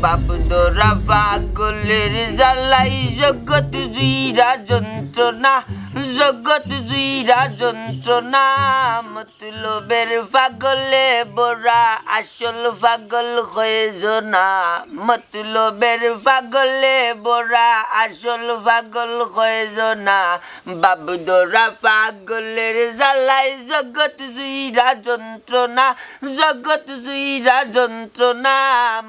বাবুদরা পাগলের জ্বালাই জগৎ জুইরা যন্ত্রণা, জগৎ জুইরা যন্ত্রণা। মতলবের পাগলে বোরা আসল পাগল হয়ে জনা, মতলবের পাগলে বোরা আসল পাগল হয়ে জনা। বাবুদরা পাগলের জ্বালাই জগৎ জুইরা যন্ত্রণা, জগৎ জুইরা যন্ত্রণা।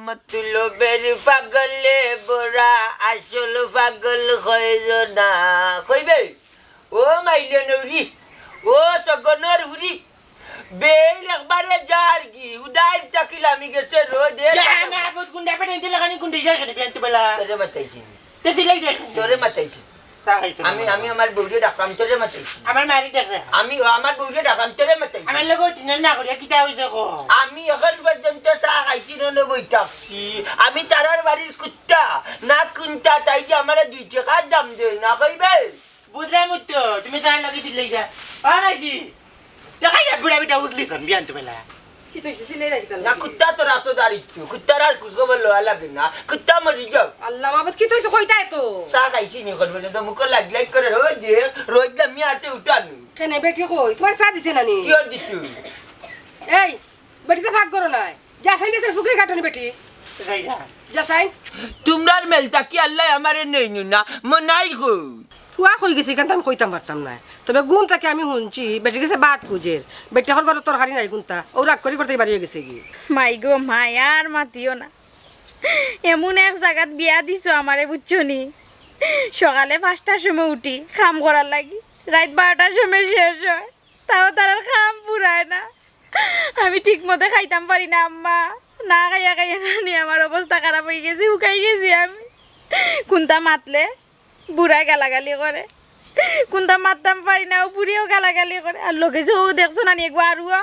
মতলবের পাগলে বোরা আসল পাগল হয়ে জনা। কইবে ও মাইলে নৌরি, ও সগনর হুরি, বেল একবারে যার কি উদার চাকিল আমি গেছে রোদে মাহবুব গুন্ডা পেটে দিলে খানি গুন্ডি যায় কেন বেন্ত বেলা তোরে মাতাইছি, তে দিলাই দেখ তোরে মাতাইছি। তাই তো আমি আমি আমার বউকে ডাকলাম, তোরে মাতাইছি। আমার মারি দেখ রে আমি আমার বউকে ডাকলাম, তোরে মাতাইছি। আমার লোক দিন না করিয়া কিটা হইছে কো আমি এখন পর্যন্ত চা খাইছি না বইতাছি। আমি তারার বাড়ির কুত্তা না কুন্তা, তাই যে আমার 2 টাকার দাম দেয় না। কইবে বুঝলাম তো তুমি জান লাগি দিলাই যা আই দি দেখাই যা বুড়া বিটা উজলি সন বিয়ান্ত বেলা কি তো সিলে রাখি না কুত্তা তো রাসো দাঁড়িয়েছে, কুত্তার আর কুসবো বললো লাগে না, কুত্তা মরি যাও। আল্লাহ মাহবুব কি তো কইতাই তো চা খাইছি নি এখন পর্যন্ত মুখ লাগ করে রোজ দিয়ে রোজ আমি আছে উঠানো। কেন বেটি কই তোমার চা দিছে নানি? কি আর দিচ্ছু এই বেটি তো ভাগ করো নাই, যা সাইন দেছে ফুকরি কাটনি বেটি, দেখাই যা যা সাইন। তোমরার মেলতা কি আল্লাহ আমারে নেই না মনাই গো। ফুয়া কই গেছি কিন্তু আমি কইতাম পারতাম না, তবে গুণ তাকে আমি শুনছি বেটি গেছে বাদ কুজের, বেটি এখন ঘরে তরকারি নাই গুণতা ও রাগ করি করতে বাড়িয়ে গেছে কি। মাই গো মাই আর মাতিও না, এমন এক জায়গাত বিয়া দিছো আমারে বুঝছনি। সকালে 5টার সময় উঠি কাম করার লাগি, রাত 12টার সময় শেষ হয়, তাও তার আর কাম পুরায় না। আমি ঠিক মতো খাইতাম পারি না আম্মা, না খাইয়া খাইয়া নানি আমার অবস্থা খারাপ হয়ে গেছে, উকাই গেছি আমি। কোনটা মাতলে বুড়ায় গালাগালি করে, কোনটা মারতাম পারি না ও বুড়িও গালাগালি করে। আর লোকে যে ও দেখছো নানি একবার আরুয়া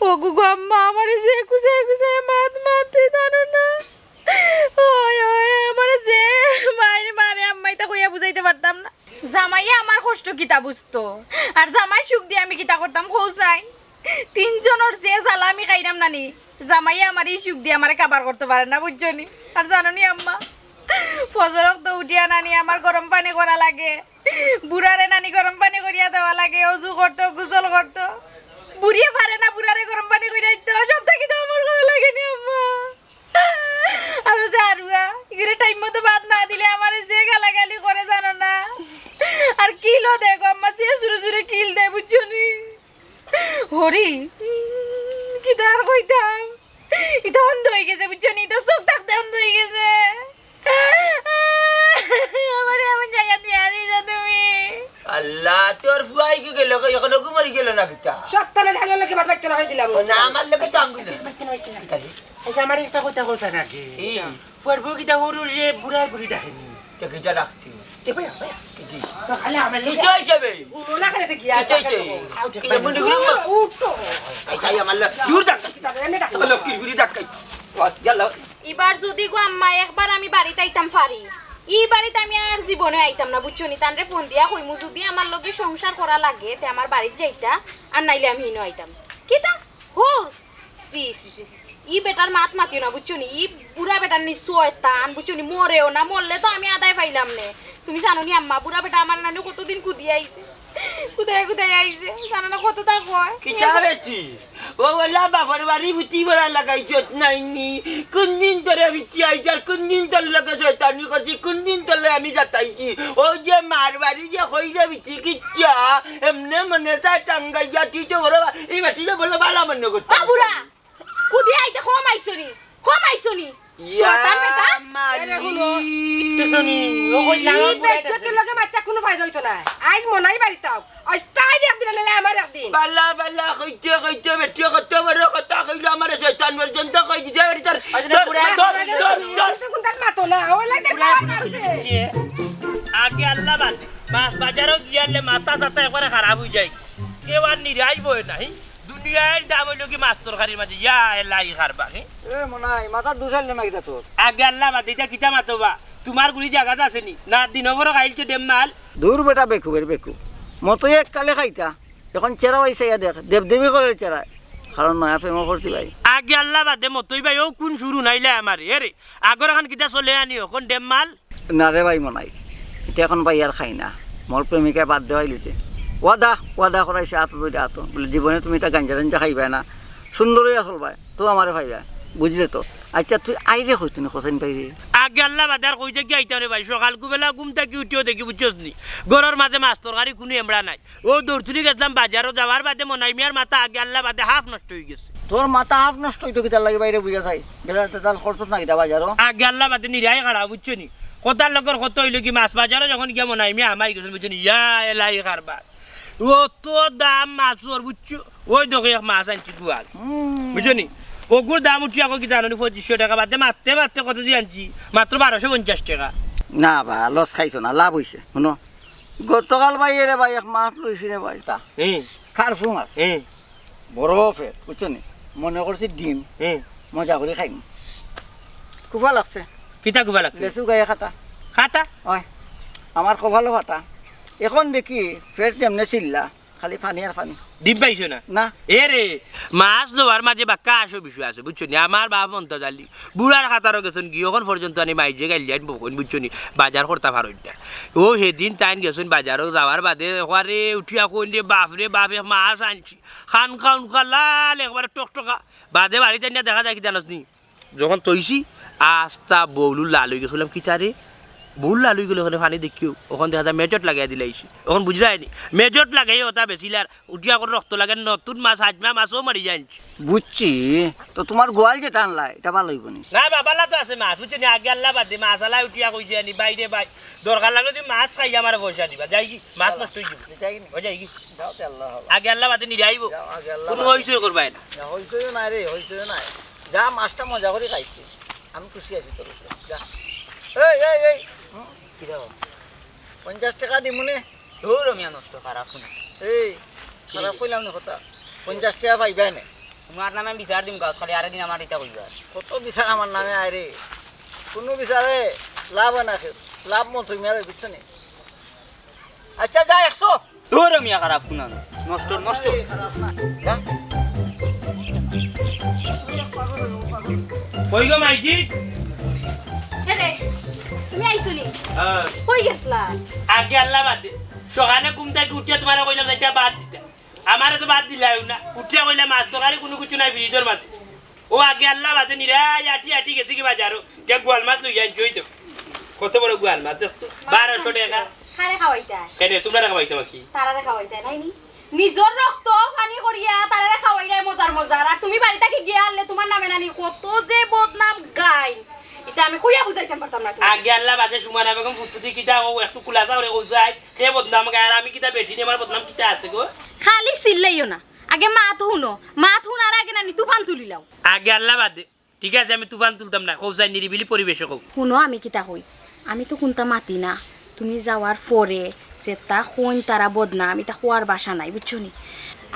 ও গুগু আম্মা আমার যে কুচায় কুচায় মারতে জানো না। ওই ওই আমার যে মায়ের মারে আম্মাই তা কইয়া বুঝাইতে পারতাম না। জামাইয়া আমার কষ্ট কিতা বুঝতো, আর জামাই সুখ দিয়ে আমি কিতা করতাম খোঁচাই। 3 জনের যে জ্বালা আমি খাইলাম নানি, জামাইয়া আমার এই সুখ দিয়ে আমার কাবার করতে পারে না বুঝছনি। আর জানো নি আম্মা, ফজরক তো উঠিয়া নানি আমার গরম পানি করা লাগে, বুড়ারে নানি গরম পানি করিয়া দেওয়া লাগে, অজু করতো গোসল করতো। বুড়িয়ে পারে না বুড়ারে গরম পানি করিয়া দিতে, সব থাকি তো আমার করা লাগেনি আম্মা। আর যে আরুয়া এগুলো টাইম মতো ভাত না দিলে আমার যে গালাগালি করে জানো না। আর কিলো দেখো আম্মা যে জুড়ে জুড়ে কিল দেয় বুঝছনি। হরি কি তার কইতাম, এটা অন্ধ হয়ে গেছে বুঝছনি, এটা চোখ থাকতে অন্ধ হয়ে গেছে। আমার এমন জায়গা দিয়ে আসিস তুমি। আল্লাহ তোর ফুয়াই কি গেল, এখন ঘুমারি গেল না কিতা সপ্তাহে ধানের লোকে ভাত বাইতে না হয়ে দিলাম না আমার লোকে চাঙ্গুল আচ্ছা আমার একটা কথা বলতে নাকি ফুয়ার বউ কিটা হরু রে বুড়া বুড়ি ডাকেনি কিতা রাখতি তে ভাইয়া ভাইয়া কি তো খালি আমার কি চাই যাবে উনো না করে গিয়া কি চাই চাই কি মুন্ডি গুলো উঠো তাই আমার লোক দূর ডাক এনে ডাক লোক কি গুলি ডাক গেল। এবার যদি গো আম্মা একবার আমি বাড়িতে আইতাম পারি, এই বাড়িতে আমি আর জীবনে আইতাম না বুঝছনি। তানরে ফোন দিয়া কইমু যদি আমার লগে সংসার করা লাগে তে আমার বাড়িতে যাইতা, আর নাইলে আমি হিনো আইতাম কিতা হো। সি সি সি ই বেটার মাত মাতিও না বুঝছনি, ই বুড়া বেটার নি শয়তান বুঝছনি, মরেও না, মরলে তো আমি আদায় পাইলাম নে। তুমি জানো নি আম্মা বুড়া বেটা আমার নানি কতদিন কুদিয়ে আইছে, কোথায় কোথায় আইছে জানো না, কত তা কয় কি চাবেছি ও বলা বাবার বাড়ি বুতি করা লাগাইছত নাইনি, কোন দিন তোরে বিচি আইছে আর কোন দিন তোর লগে শয়তানি করছি, কোন দিন তোলে আমি যাতাইছি। ও যে মার বাড়ি যে কইরা বিচি কিচ্ছা এমনে মনে চায় টাঙ্গাইয়া তুই তো বড় এই মাটিটা বলে ভালো মনে করতে বুড়া কুদিয়ে আইতে কমাইছনি শয়তান বেটা। তেতনি ও কই লাগা বেচ্চতে লগে মাত্রা কোনো ফায়দা হইতো না। আজ মনাই বাড়িতাও আজ তাই একদিন ললে আমার একদিন বালা বালা কইতে কইতে বেটি কত বড় কথা কইলো আমার শয়তান পর্যন্ত কই দিছে বাড়ি তোর কোনটার মাতো না ও লাগে আগে আল্লাহ বাদ বাজারও গিয়ালে মাথা সাথে একবারে খারাপ হয়ে যায়, কেউ আর নিরাই বই নাই। দুনিয়ার দাম হইল কি মাছ তরকারির মাঝে ইয়া এলাই খারবা এ মনাই মাথা দুসাল না কিটা তোর আগে আল্লাহ বাদ এটা কিতা মাতবা তোমার গুড়ি জায়গাটা আসেনি না দিন বড় খাইলকে দেম মাল দূর বেটা বেকু মতো এক কালে খাইতা এখন চেরা হয়েছে ইয়া দেখ দেবদেবী করে চেরা কারণ নয়া প্রেম করছি ভাই আগে আল্লাহ বাদে মতই ভাই ও কোন শুরু নাইলে আমার এরে আগর এখন কিতা চলে আনি এখন ডেম মাল না রে ভাই মনাই এটা এখন ভাই আর খাই না মোর প্রেমিকায় বাদ দেওয়াই লিছে ওয়াদা করাইছে আত দুইটা আত বলে জীবনে তুমি এটা গাঞ্জা টাঞ্জা খাইবা না সুন্দরই আসল ভাই তো আমারে ভাইবা বুঝলে তো আচ্ছা তুই আইরে হই তুমি হোসেন পাইরে আগে আল্লাহ বাদে আর কইতে কি আইতা রে ভাই সকাল কুবেলা ঘুম থেকে উঠিও দেখি বুঝছস নি গরর মাঝে মাছ তরকারি কোনো এমড়া নাই ও দৌড়তুলি গেছিলাম বাজারও যাওয়ার বাদে মনাই মিয়ার মাথা আগে আল্লাহ বাদে হাফ নষ্ট হয়ে গেছে তোর মাথা হাফ নষ্ট হইতো কিতার লাগে বাইরে বুঝা যাই বেলাতে তাল খরচ না কিতা বাজারও আগে আল্লাহ বাদে নিরাই খাড়া বুঝছো নি কথার লগর কত হইলো কি মাছ বাজারও যখন গিয়ে মনাই মিয়া আমাই গেছেন বুঝছো নি ইয়া এলাই খারবার ও তো দাম মাছর বুঝছো ওই দেখে মাছ আনছি দুয়াল বুঝছো নি ওগুর দাম উঠি আকৌ কি জানো 2500 টাকা বাদে মারতে মারতে কত দিয়ে আনছি মাত্র 1250 টাকা না ভাই লস খাইছো না লাভ হইছে শুনো গতকাল ভাই রে ভাই এক মাছ লইছি রে ভাই তা খারফু মাছ বড় ফের বুঝছো নি মনে করছি ডিম মজা করে খাইম খুবা লাগছে কিতা কুবা লাগছে লেচু গায়ে খাটা খাতা হয় আমার কপালও ফাটা এখন দেখি ফের তেমনে চিল্লা খালি পানি আর পানি ডিম পাইছো না না এ রে মাছ ধোয়ার মাঝে বাক্কা আসো বিষয় আছে বুঝছো নি আমার বাপ মন্ত জালি বুড়ার খাতারও গেছেন কি এখন পর্যন্ত আনি মাইজে গাইলিয়ান বকন বুঝছো নি বাজার করতে পারোটা ও সেদিন টাইম গেছেন বাজারও যাওয়ার বাদে একবারে উঠিয়া কইন রে বাপ মাছ আনছি খান খাউন খালাল একবারে টকটকা বাদে বাড়িতে নিয়ে দেখা যায় কি জানোস নি যখন তৈছি আস্তা বৌলু লাল হয়ে গেছিলাম কি চারে ভুল লালুই গেলে ওখানে পানি দেখিও ওখানে দেখা যায় মেজট লাগাই দিলাইছি ওখানে বুঝি যায়নি মেজট লাগাই ওটা বেশিলার উঠিয়া করে রক্ত লাগে নতুন মাছ হাজমা মাছও মারি যাইছি বুঝছি তো তোমার গোয়াল যে টানলাই এটা ভালো হইব নি না বাবালা তো আছে মাছ বুঝছি আগে আল্লাহ বাদ দিয়ে মাছ আলা উঠিয়া কইছে আনি বাইরে বাই দরকার লাগলে তুমি মাছ খাই আমার পয়সা দিবা যাই কি মাছ নষ্ট হয়ে যাবে ও যাই কি আগে আল্লাহ বাদে নিয়ে আইব কোনো হইছই করবাই না হইছই নাই রে হইছই নাই যা মাছটা মজা করে খাইছি আমি খুশি আছি তোর উপরে যা এই কি দাও 50 টাকা দিমুনে তোর মিয়া নষ্ট খারাপ না এই খারাপ কইলাম না কথা 50 টাকা পাইবা না তোমার নামে বিচার দিম গাছ খালি আরেকদিন আমার এটা কইবা কত বিচার আমার নামে আয় রে কোনো বিচারে লাভ না লাভ মত হই মেরে বুঝছ নি আচ্ছা যা 100 তোর মিয়া খারাপ না নষ্ট খারাপ না যা কই গো মাইজি হেলে তুমি আইছনি কই গেছলা আগে আল্লাহ বাদ দে সকালে ঘুম থেকে উঠিয়া তোমার কইলাম এটা বাদ দিতে আমারে তো বাদ দিলাই না উঠিয়া কইলে মাছ তরকারি কোনো কিছু নাই ফ্রিজের মাঝে ও আগে আল্লাহ বাদে নিরাই আটি গেছে কি বাজারও দেখ গোয়াল মাছ লই আনছি ওই তো কত বড় গোয়াল মাছ দেখতো 1200 টাকা খারে খাওয়াইতা কেন তোমরা খাওয়াইতে কি তারারে খাওয়াইতা নাই নি নিজর রক্ত পানি করিয়া তারারে খাওয়াইলাই মজার আর তুমি বাড়িতে কি গিয়া আনলে তোমার নামে নানি কত যে বদনাম গাই এটা আমি কইয়া বুঝাইতাম পারতাম না আগে আল্লাহ বাদে সুমানা বেগম ফুটুতি কিটা ও একটু কুলাসা করে কইছাই কে বদনাম গায় আর আমি কিটা বেঠি নে আমার বদনাম কিটা আছে গো খালি চিল্লাইও না আগে মাত হুনার আগে নানি তুফান তুলিলাও আগে আল্লাহ বাদে ঠিক আছে আমি তুফান তুলতাম না কৌসাই নিরিবিলি পরিবেশে কও শুনো আমি কিতা কই আমি তো কোনটা মাতি না তুমি যাওয়ার পরে সেটা কোন তারা বদনাম এটা খোয়ার বাসা নাই বুঝছো নি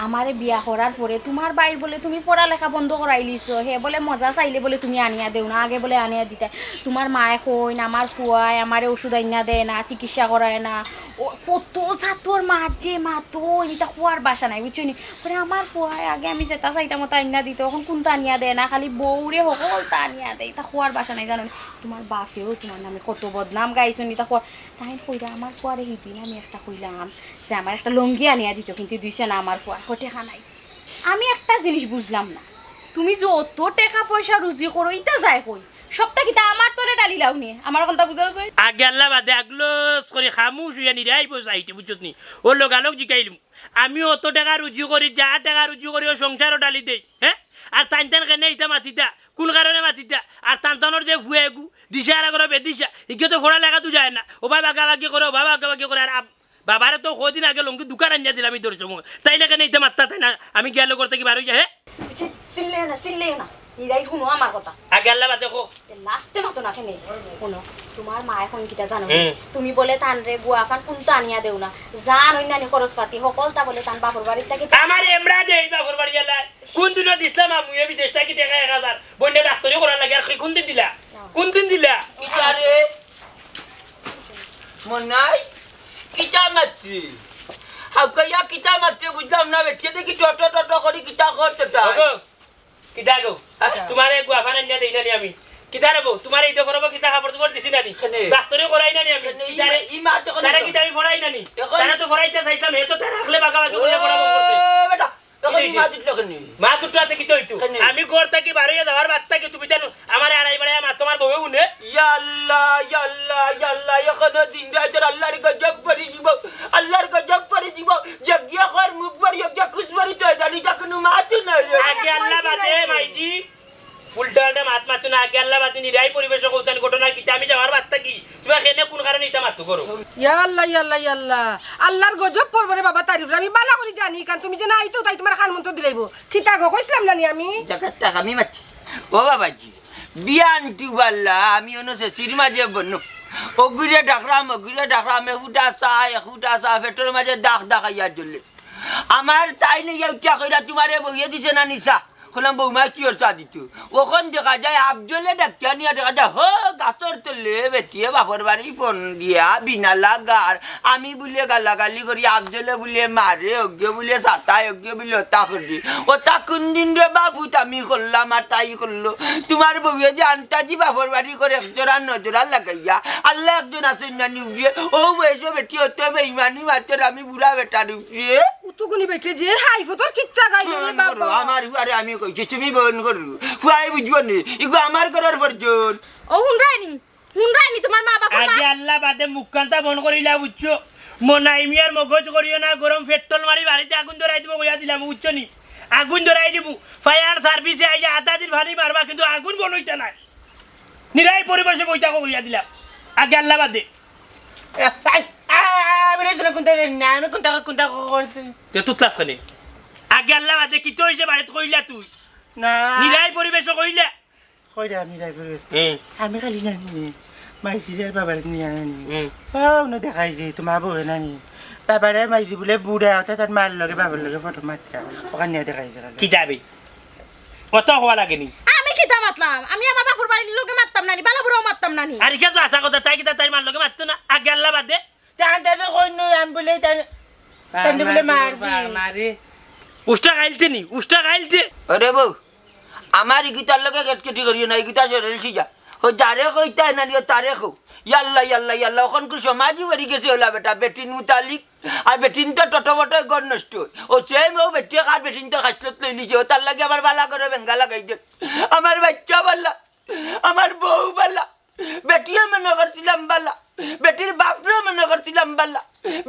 আমারে বিয়া করার পরে তোমার বাইর বলে তুমি পড়ালেখা বন্ধ করাইলিছো হে বলে মজা চাইলে বলে তুমি আনিয়া দেও না আগে বলে আনিয়া দিতে তোমার মায়ে কইন আমার ফুয়ায় আমারে ওষুধ আনিয়া দেয় না চিকিৎসা করায় না ও কত ছাত্র মাঝে মাতো এটা খোয়ার বাসা নাই বুঝছো নি পরে আমার ফুয়ায় আগে আমি যেটা চাইতাম মতো আনিয়া দিত এখন কোনটা আনিয়া দেয় না খালি বউরে সকলটা আনিয়া দেয় এটা খোয়ার বাসা নাই জানো তোমার বাপেও তোমার নামে কত বদনাম গাইছো নি তা খোয়ার তাই কইরা আমার ফুয়ারে হিদিন আমি একটা কইলাম যে আমার একটা লঙ্গি আনিয়া দিত কিন্তু দিছে না আমার ফুয়া টেকা নাই আমি একটা জিনিস বুঝলাম না তুমি যত টাকা পয়সা রুজি করো ইটা যায় কই সবটা কিটা আমার তোরে ডালি লাও নি আমার কথা বুঝা যায় আগে আল্লাহ বাদে আগলোস করে খামুশ হইয়া নিরাই বসাইতে বুঝছত নি ও লোকালোক জিকাইলুম আমি অত টাকা রুজি করি যা টাকা রুজি করি ও সংসারও ডালি দেই হ্যাঁ আর টান কেনে ইটা মাতিতা কোন কারণে মাতিতা আর টানটানোর যে ভুয়ে গু দিশা আর করে বেদিশা ইকে তো ঘোড়া লাগা তো যায় না ও ভাই বাগাবাগি করে ও ভাই বাগাবাগি করে আর বাবারে তো কদিন আগে লঙ্কি দোকান আনিয়া দিলাম আমি ধরে সময় তাই না কেন ইটা মাত্তা তাই না আমি গেলে করতে কি বার হয়ে যায় হ্যাঁ চিল্লে না নিরাই শুনো আমার কথা আগে আল্লাহ বাদে কো লাস্টে মাতো না কেনে শুনো তোমার মা এখন কিটা জানো তুমি বলে তানরে গুয়াফান কোনটা আনিয়া দেও না জান অন্যান্য খরচ পাতি সকলটা বলে তান বাপর বাড়ির থেকে আমার এমরা দেই বাপর বাড়ি গেলা কোন দিন দিছলাম আমি এই বিদেশ থেকে টাকা 1000 বন্ডে ডাক্তারি করার লাগে আর কোন দিন দিলা কোন দিন দিলা কিটারে মনাই কিটা মাছি হাউকাইয়া কিতা মাত্রে বুঝলাম না বেটিয়ে দেখি টো করি কিতা করতে ওগো কিতা গো তোমারে গুয়াফান আনিয়া দেই না আমি কিতা রে বউ তোমার এই তো করব কিতা কাপড় তোমার দিছি নানি ডাক্তারে করাই নানি আমি কিতারে ই মা তো তারা কিতা আমি ফরাই নানি তারা তো ফরাইতে চাইতাম হে তো তারা রাখলে বাগা বাগা করে পড়াবো করতে বেটা তখন ই মা দিল কেন মা তুটাতে কি হইতো আমি ঘর থেকে বাড়িয়ে যাওয়ার বাদ থেকে তুমি জানো আমার আড়াই বেড়ায় মা তোমার বউ উনে ইয়া আল্লাহ এখন দিন রাতের আল্লাহর গজব পড়ি দিব আল্লাহর গজব পড়ি দিব যজ্ঞ কর মুখ পড়ি যজ্ঞ খুশবরি তো জানি তা কোনো মাত না আগে আল্লাহ বাদে মাইজি উল্টাটা মাত মাত না আগে আল্লাহ বাদে নিরাই পরিবেশ কৌতান ঘটনা কি আমি যাওয়ার বাদ থেকে তুমি এখানে কোন কারণে এটা মাত করো ইয়া আল্লাহ আল্লাহর গজব পড়বো রে বাবা তারিফ আমি বালা করে জানি কারণ তুমি যে না আইতো তাই তোমার খান মন্ত্র দিলাইব খিতা গো কইছিলাম নানি আমি জাকাত টাকা আমি মাছি ও বাবাজি বিয়ান তুবাল্লা আমি অনুসে সিনেমা যে বন্য ওগুরে ডাকরাম এহুটা চা পেটের মাঝে দাগ ইয়া চললে আমার তাই নেই ইয়া কইরা তোমারে বইয়ে দিছে না নিশা খোলাম বৌমা কি ওর চা দিত ওখান দেখা যায় আবজলে ডাকিয়া নিয়ে দেখা যায় হো গাছর তলে বেটিয়ে বাপর বাড়ি ফোন দিয়া বিনা লাগার আমি বুলিয়ে গালাগালি করি আবজলে বুলিয়ে মারে অজ্ঞ বুলিয়ে সাতায় অজ্ঞ বুলিয়ে ওটা করি ওটা কোন দিন রে বাবু আমি করলাম আর তাই করলো তোমার বউয়ে যে আনতাজি বাপর বাড়ি করে একজোড়া নজোড়া লাগাইয়া আল্লাহ একজন আসেন না নিউজিয়ে ও বয়সে বেটি হতে বেইমানি মাত্র আমি বুড়া বেটা নিউজিয়ে উতুকুনি বেটে যে হাইফো তোর কিচ্ছা গাইলো রে বাবা আমার আরে আমি কইছি তুমি বন করু ফুয়াই বুঝবো নি ইগো আমার করার পর্যন্ত ও হুনরাইনি তোমার মা বাবা আগে আল্লাহ বাদে মুখকান্তা বন করিলা বুঝছো মনাইমি আর মগজ করিও না গরম পেট্রোল মারি বাড়িতে আগুন ধরাই দিব কইয়া দিলাম বুঝছো নি আগুন ধরাই দিব ফায়ার সার্ভিসে আইয়া আধা দিন ভালি মারবা কিন্তু আগুন বনইতা নাই নিরাই পরিবেশে বইতা কইয়া দিলাম আগে আল্লাহ বাদে আমি রে কোনটা না আমি কোনটা করতে তে তুতলাছ নি আগে আল্লাহ বাদে কি তো হইছে বাড়িতে কইলা তুই না নিরাই পরিবেশে কইলা কইরা আমি ড্রাইভার হুম আমি খালি নানি মাইসির বাবার নিয়ে নানি হুম ও না দেখাই যে তোমার বউ নানি বাবারে মাইসি বলে বুড়া আছে তার মার লগে বাবার লগে ফটো মাত্রা ওখানে নিয়ে দেখাই কি যাবে কত হওয়া লাগেনি আমি কিতা মাতলাম আমি আমার বাপুর বাড়ির লোকে মারতাম নানি বালা বুড়াও মারতাম নানি আর কে তো আশা কথা তাই কি তাই মার লগে মারতো না আগে আল্লাহ বাদে জানতে তো কইন আমি বলে তান বলে মারবি উষ্টা খাইলতে আরে বউ আমার ইগিতার লগে কেটকেটি করিও না ইগিতা সরেলছি যা ও যারে কইতা না নিও তারে কও ইয়াল্লা ওখান করে সমাজই বেরিয়ে গেছে ওলা বেটা বেটিন মুতালিক আর বেটিন তো টটবট গড় নষ্ট ও সেম ও বেটি আর বেটিন তো খাইলত লই নিছে ও তার লাগে আমার বালা করে বেঙ্গা লাগাই দে আমার বাচ্চা বাল্লা আমার বউ বাল্লা বেটিও মনে করছিলাম বাল্লা বেটির বাপরেও মনে করছিলাম বাল্লা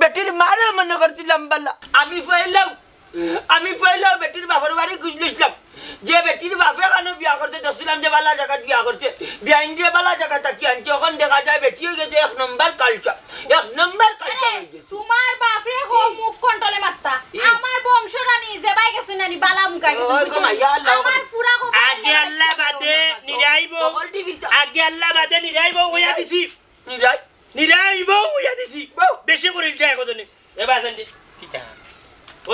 বেটির মারেও মনে করছিলাম বাল্লা আমি পয়লাও বেটির বাপর বাড়ি খুঁজলিছিলাম যে বেটির বাপে কেন বিয়া করতে দেখছিলাম যে বালা জায়গা বিয়া করছে বিয়াইন দিয়ে বালা জায়গা তাকি আনছে ওখান দেখা যায় বেটি হয়ে গেছে 1 নম্বর কালচা হয়ে গেছে তোমার বাপরে হো মুখ কন্ট্রোলে মারতা আমার বংশ রানী যে বাই গেছে নানি বালা মুকাই গেছে ওই কমা, ইয়া আল্লাহ, আমার পুরা খবর আগে আল্লাহ বাদে নিরাইবো আগে আল্লাহ বাদে নিরাইবো ওয়া দিছি নিরাই নিরাইবো ওয়া দিছি বেশি করে যায় কতনে এবার আছেন কিটা ও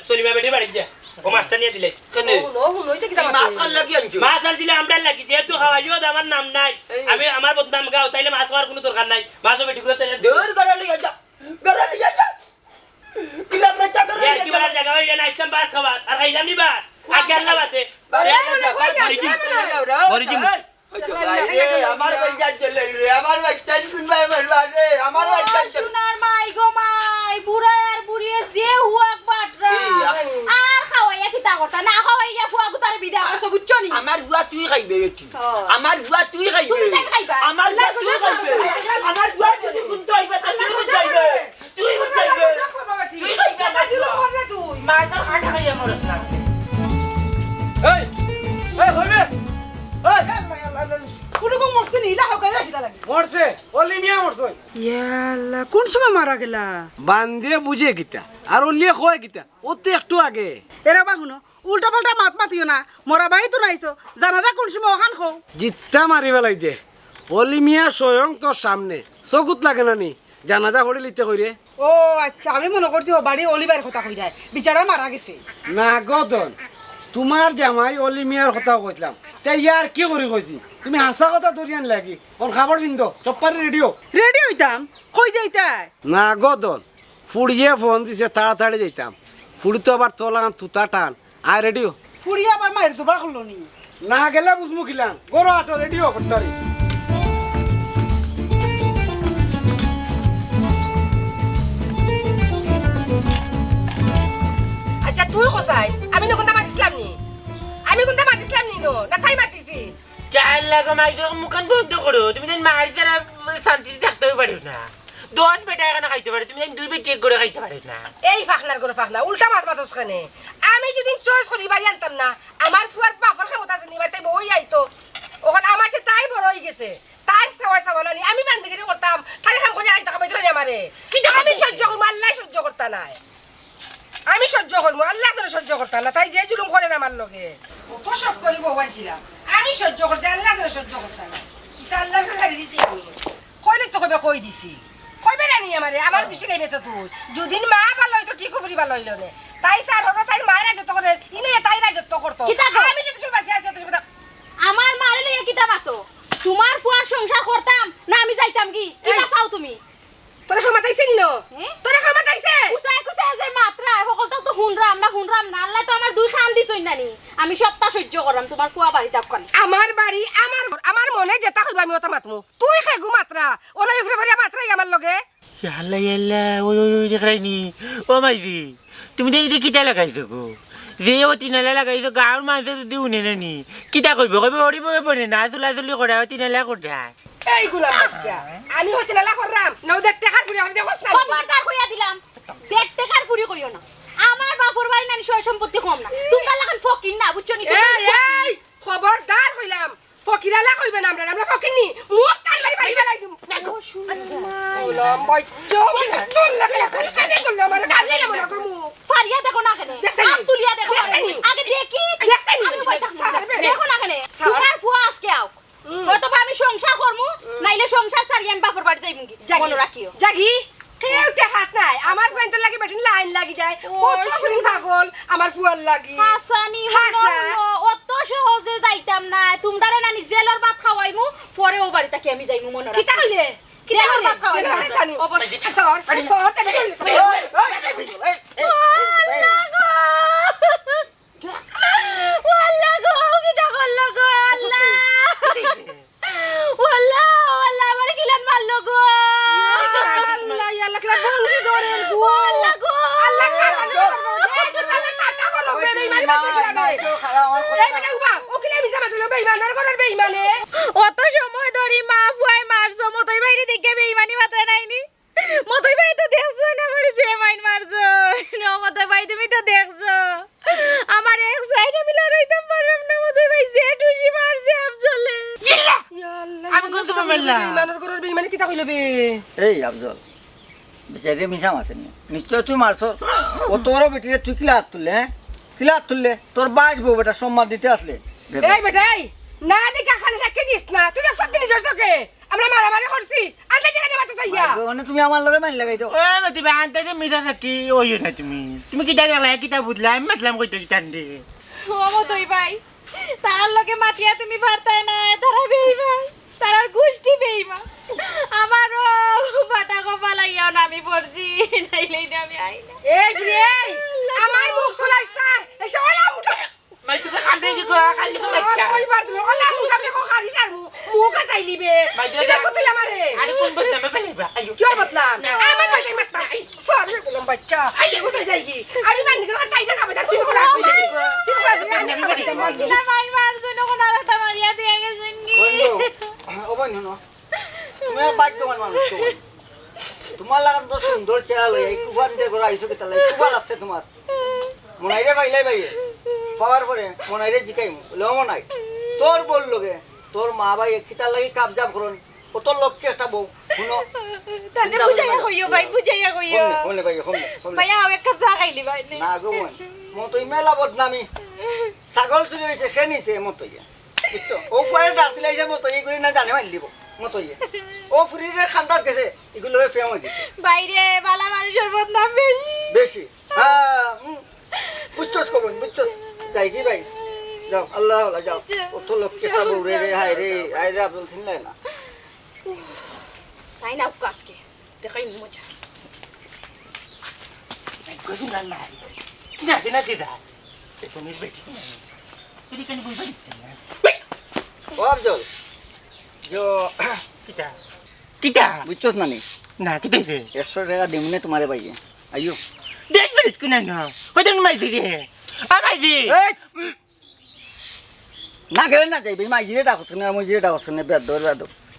সলিমা বেটি বাড়ি যা ও মাছটা নিয়ে দিলে কেনে হুনো হইতে কিতা মাছ খান লাগি আনছো মাছ আল দিলে আমরা লাগি যেহেতু খাওয়াইও আমার নাম নাই আমি আমার বদনাম গাও তাইলে মাছ খাওয়ার কোনো দরকার নাই মাছও বেটি করে তাইলে দূর করে লিয়া যা কিলাম না তা করে ইয়ার কি বাড়ার জায়গা হইলে না ইসলাম বার খাবার আর খাইলাম নি বার আগে আল্লাহ বাদে আমার বাচ্চা চলে রে আমার বাচ্চা কোন ভাই মারবা রে আমার বাচ্চা সোনার মাই গো মাই বুড়া আর বুড়িয়ে যে হুয়াক বাটরা আর খাওয়াইয়া কিতা করতা না খাওয়াইয়া ফুয়া গুতারে বিদা করছ বুঝছো নি আমার বুয়া তুই খাইবে বেটি আমার বুয়া তুই খাইবে তুমি তাই খাইবা আমার বুয়া তুই খাইবে আমার বুয়া যদি কোন তো আইবে তা তুই খাইবে তুই খাইবে তুই খাইবে না তুই মা তো খাটা খাইয়া মরছ না এই হইবে কোনরকম মরছে নি ইলা হকাই রাখিতা লাগে মরছে অলি মিয়া মরছে ইয়াল্লা কোন সময় মারা গেলা বান্দিয়ে বুঝে গিতা আর অলিয়ে কয় গিতা ওতে একটু আগে এরা বা শুনো উল্টা পাল্টা মাত মাতিও না মরা বাড়ি তো নাইছো জানাদা কোন সময় ওখান খাও জিত্তা মারি বেলাই দে অলি মিয়া স্বয়ং তোর সামনে চকুত লাগে না নি জানাজা করে লিতে কইরে ও আচ্ছা আমি মনে করছি ও বাড়ি অলিবার কথা কই যায় বিচারা মারা গেছে না গদন তোমার জামাই অলি মিয়ার কথা কইলাম তাই ইয়ার কি করি কইছি তুমি হাসা কথা ধরিয়ান লাগি কোন খাবার দিন তো চপ্পারি রেডিও রেডি হইতাম কই যাইতাই না গদন ফুড়িয়ে ফোন দিছে তাড়াতাড়ি যেতাম ফুড়ি তো আবার তোলাম তুতা টান আয় রেডিও ফুড়ি আবার মায়ের জোবা করলো নি না গেলে বুঝমু কিলাম গরো আটো রেডিও করতারি আচ্ছা তুই কোথায় আমি না কোনটা মাতিছিলাম নি আমি কোনটা মাতিছিলাম নি নো না তাই মাতিছি চাল লাগো মাই তো মুখান বন্ধ করো তুমি যেন মারি তারা শান্তিতে থাকতে পারো না 10 বেটা এখানে খাইতে পারো তুমি যেন 2 বেটা চেক করে খাইতে পারো না এই ফাখনার করে ফাখনা উল্টা মাছ মাতস খানে আমি যদি চয়েস করি বাড়ি আনতাম না আমার ফুয়ার বাফর ক্ষমতা আছে নি বাড়িতে বই আইতো ওখানে আমার সে তাই বড় হয়ে গেছে তার সেওয়াই সাবানি আমি বান্দিগিরি করতাম তাই কাম করে আইতা খাবাই ধরে আমারে কিন্তু আমি সহ্য করব আল্লাহ সহ্য করতা নাই আমি সহ্য করবো আল্লাহ ধরে সহ্য করতা না তাই যে জুলুম করে না আমার লগে কত সব করি বলছিলাম আমি সহ্য করছি আল্লাহ ধরে সহ্য করতা না এটা আল্লাহর কাছে দিছি আমি কইলে তো কইবে কই দিছি কইবে না নি আমারে আমার বেশি নেবে তো তুই যদিন মা ভালো হইতো ঠিক করি ভালো হইলো না তাই স্যার হলো তাই মায়ের রাজত্ব করে ইনে তাই রাজত্ব করতো আমি যদি শুনবাছি আছে তো শুনবা আমার মারে লইয়া কিতা মাতো তোমার ফুয়ার সংসার করতাম না আমি যাইতাম কি কিতা চাও তুমি তোরা ক্ষমতাইছে নি তোরা ক্ষমতাইছে কুসাই কুসাই যে মাত্রা সকল তো হুনরাম না আল্লাহ তো আমার দুই খান দিছই নানি আমি সপ্তাহ সহ্য করলাম তোমার ফুয়া বাড়ি দাপ কালি আমার বাড়ি আমার ঘর, আমার মনে যেটা কইবা আমি ওটা মাতমু তুই খেগু মাত্রা ওনা ইফরে ফরিয়া মাত্রাই আমার লগে ইয়াল্লা ইয়াল্লা ওই ওই ওই দেখাইনি ও মাইদি তুমি তো এটা কিতা লাগাইছো গো যে ও তিনালা লাগাইছো গাঁৱৰ মানুহে তো দিও নেনি কিতা কইব কইব ওড়িব বনে না চুলা চুলি করা তিনালা করা এই গুলাম বাচ্চা আমি হতে নালা করলাম নৌদের টাকার ফুরি হতে দেখছ না খবরদার কইয়া দিলাম 1.5 টাকার ফুরি কইও না আমার বাপর বাড়ি নানি সয় সম্পত্তি কম না তোমরা লাগান ফকির না বুঝছো নি এই খবরদার কইলাম ফকিরালা কইবে না আমরা ফকির নি মুখ টান মারি বাড়ি ফেলাই দিমু ও শুনো গুলাম বাচ্চা তোর লাগে কানে করলো আমার কানে না মনে করমু ফারিয়া দেখো না কেনে হাত তুলিয়া দেখো আগে দেখি আমি বই দেখো না কেনে তোমার ফুয়া আজকে আও অথবা আমি সংসার করমু নাইলে সংসার ছাড়ি আমি বাপর বাড়ি যাইমু কি মনে রাখিও জাগি কেউ টাকাত নাই আমার ফ্রেন্ডের লাগি বেটিন লাইন লাগি যায় কত ফ্রেন্ড পাগল আমার ফুয়ার লাগি হাসানি হলো অত সহজে যাইতাম না তোমরারে নানি জেলর ভাত খাওয়াইমু পরে ও বাড়ি থেকে আমি যাইমু মনে কিতা রাখিও কইলে কিতা জেলর কইলে ভাত খাওয়াইমু জানি অবশ্যই সর সর তেনে ওয়াল্লাহ গো কিতা করলো গো আল্লাহ ওয়াল্লাহ ওয়াল্লাহ আমারে কিলান মারলো গো আল্লাহ আল্লাহ কিলা বন্ধি দরের গো আল্লাহ গো আল্লাহ আল্লাহ টাটা বলো বেঈমান বেঈমানে অত সময় ধরি মা ফুয়াই মারছো মতই বাইরে দেখে বেঈমানি মাত্রা নাইনি মতই ভাই তো দেখছো না আমার যে মাইন মারছো না মতই ভাই তুমি তো দেখছো আমার এক সাইডে মিলা রইতাম পারলাম না মতই ভাই যে টুসি মারছে আফজলে আমি কোন তোমার মেলা বেঈমানের ঘরের বেঈমানে কিতা কইলো বে এই আফজল বিচারে মিশা মারছে নি নিশ্চয় তুই মারছ ও তোর বেটিরে তুই কিলাত তুললে কিলাত তুললে তোর বাইশ বউ বেটা সম্মান দিতে আসলে এই বেটাই না দেখা খানে রাখতে দিস না তুই না সত্যি নিজের চোখে আমরা মারামারি করছি আন্তে যেখানে বাতা চাইয়া মানে তুমি আমার লগে মাইন লাগাই দাও ও তুমি আনতে যে মিঠা থাকি ওই না তুমি কিতা দেখলা কিতা বুঝলা আমি মাতলাম কইতে কিতা দে ও মতই ভাই তার লগে মাতিয়া তুমি পারতাই না তারা বেঈমান তারার গোষ্ঠী বেঈমান আমারও বাটা কপাল আইয়াও না আমি পড়ছি নাইলেই না আমি আই না এই রে আমার মুখ চলাইছ না এসে ওলা মুঠা মাই তো কান্দে কি কো খালি কো মাইকা ওইবার তুমি ওলা মুঠা মে কো খারি সার মুখ কাটাই লিবে ঠিক আছে তুই আমারে আরে কোন বদলা মে ফেলবা আইও কি বদলাম আমার বাড়ি মাত্তা সরি বললাম বাচ্চা আই কোথায় যাই কি আমি বান্দি করে টাইটা খাবে তুই কোনা তুই না ভাই মার জন্য কোন আলাদা মারিয়া দিয়ে গেছেন কি বললো ও বন্ধু না তুমি বাইক দোকান মানুষ তোমার লাগান তো সুন্দর চেহারা লই একটু ফান দিয়ে করে আইছো কি তাহলে একটু ভালো আছে তোমার মনাইরে বাইলাই বাইয়ে পাওয়ার পরে মনাইরে জিকাইমু লো মনাই তোর বললো গে তোর মা ভাই কিতা লাগি কাবজাব করনি কত লক্ষ্যে একটা বউ শুনো তানে বুঝাইয়া কইও ভাই বুঝাইয়া কইও হমলে ভাই হমলে ভাই আও এক কাপ চা খাইলি ভাই না গো মন মতই মেলা বদনামি ছাগল চুরি হইছে খেনিছে মতই বুঝছো ও পরে ডাক দিলে যে মতই করি না জানে মাইল দিব মতই ও ফুরিরে খান্দাত গেছে এগুলো ফেমস হইছে বাইরে বালা মানুষের বদনাম বেশি বেশি হ্যাঁ বুঝছস কবন বুঝছস যাই কি ভাই যাও আল্লাহ আল্লাহ যাও কত লক্ষ্যে একটা বউ রে হায় রে আব্দুল থিনলাই না তাই না কাজকে দেখাই মজা কইছি না নাই কিনা দিনা দিদা তুমি বেটি না তুই কেন বুঝবা না ও আফজল जो কিটা কিটা বুঝছস না নি না কিটাইছে 100 টাকা দিমনে তোমারে ভাইয়ে আইও দেখ বেটি কোনা না কত মাইছি রে মাইছি এই না গেলে না যাইবি মাইজিরে ডাকছ না মইজিরে ডাকছ না বেদ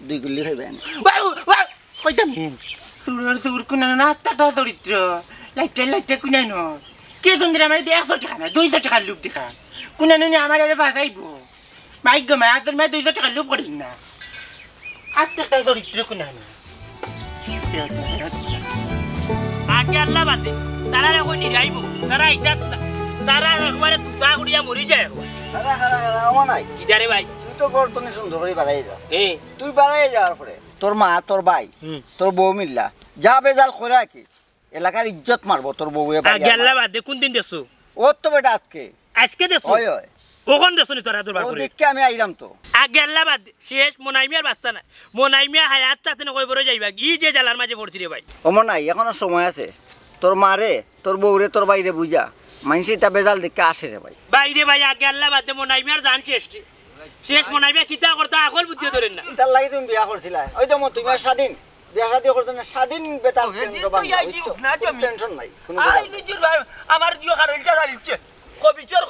দুই গুলি খাইবে না ওয়াও ওয়াও কইতাম তোর কোনা না টাটা দরিদ্র লাইটে কোনা না কে সুন্দর আমার 100 টাকা না 200 টাকা লুপ দেখা কোনা নে আমার আরে বাসাইবো মাইক গো মা তোর মা 200 টাকা লুপ করিস না টাটা দরিদ্র কোনা না আগে আল্লাহ বাদে তারা এখন নিরাইব তারা ইটা তারা একবারে তুতা করিয়া মরি যায় একবার খারা খারা খারা আমার নাই কিদারে ভাই তুই তো ঘর তুমি সুন্দর করে বাড়াই যা এ তুই বাড়াই যাওয়ার পরে তোর মা তোর ভাই তোর বউ মিল্লা যা বেজাল করে কি এলাকার ইজ্জত মারবো তোর বউয়ে আগে আল্লাহ বাদে কোন দিন দেছো ও তো বেটা আজকে দেছো ওই ওই ওখান দেছো নি তোরা তোর ও বাপরে দেখকে আমি আইলাম তো আগে আল্লাহ বাদে শেষ মোনাইমিয়ার বাচ্চা না মোনাইমিয়া হায়াত তাতে না কই বড় যাইবা ই যে জালার মাঝে পড়ছি রে ভাই অমর নাই এখনো সময় আছে তোর মারে তোর বউরে তোর বাইরে বুঝা মানুষ এটা বেজাল দেখে আসে রে ভাই বাইরে ভাই আগে আল্লাহ বাদে মোনাইমিয়ার জান শেষ শেষ মোনাইমিয়া কিতা করতা আকল বুদ্ধি ধরেন না তার লাগি তুমি বিয়া করছিলা ওই তো তুমি আর স্বাধীন বিয়া শাদি করতে না স্বাধীন বেতাল টেনশন নাই কোনো আই নিজের আমার দিও কারণটা চালিছে কবিচর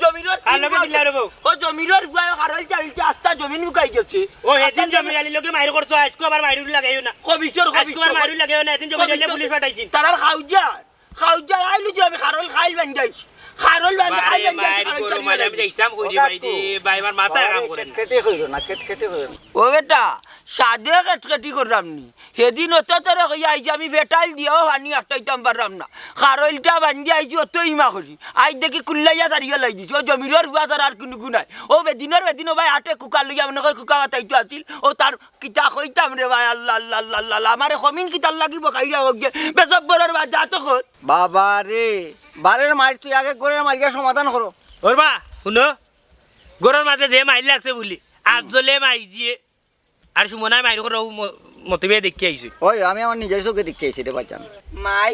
জমিনের আলোকে দিল্লা রে বউ ও জমিনের কারণ চালিছে আস্তা জমিন উকাই গেছে ও হেদিন জমি আলি লোকে মাইর করছো আজকে আবার মাইরুল লাগাইও না কবিচর আজকে আবার মাইরুল লাগাইও না এদিন জমি দিলে পুলিশ পাঠাইছি তারা খাউজা আইলু যে আমি খারল খাইল বান যাইছি খারল বান খাইল বান মাইর গরু মাঝে আমি যাইতাম কইরি ভাই দি ভাই আমার মাথায় কাম করে কেটে কইরো না কেটে কইরো ও বেটা সাদে কাটকাটি করলাম নি সেদিন অত তোর আইছি আমি বেটাল দিয়েও হানি আটটাইতাম পারলাম না খারলটা বান্ধি আইছি অত ইমা করি আই দেখি কুল্লাইয়া দাঁড়িয়ে লাই দিছি ও জমির গুয়া আর কোনো গুনাই ও বেদিন ভাই আটে কুকার লইয়া মনে হয় কুকা বাতাইতো আছিল ও তার কিতা কইতাম রে ভাই আল্লাহ আল্লাহ আল্লাহ আল্লাহ আমারে কমিন কিতার লাগিব কাইরা হোক যে বেসব্বরের বা যা তো কর বাবা রে বারের মার তুই আগে করে মারিয়া সমাধান করো ওর বা শুনো গরুর মাঝে যে মাইল লাগছে বলি আজলে মাই দিয়ে আর সুমনায় মাইর করে মতিবে দেখি আইছি ওই আমি আমার নিজের চোখে দেখে এসে রে বাচ্চান মাই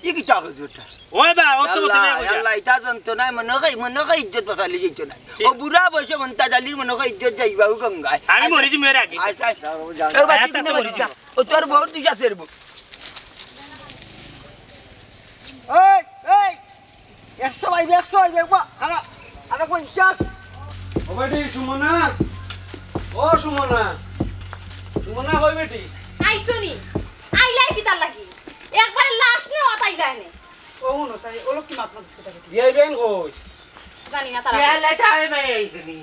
ই কিতা কইছটা ওই বা ও তো মতিবে কইছা আল্লাহ ইতা জানতো না মনে হয় ইজ্জত বাঁচালি যাইতো না ও বুড়া বয়সে মন্তা জালির মনে হয় ইজ্জত যাইবা গঙ্গায় আমি মরি দি মেরে আগে আচ্ছা ও বাকি দিনে মরি যা ও তোর বহুত দিছ আছে রে এই এই 100 আইবে বা খারা আরে 50 ও বেটি সুমনা ও সুমনা কই বেটি আইসনি আইলাই কি তার লাগি একবার লাশ নিয়ে অতাই যায় না ও হুনো চাই ও লোক কি মাত মাত কথা কইতে এই বেন কই জানি না তারা ইয়ালা তাই মাই আইছনি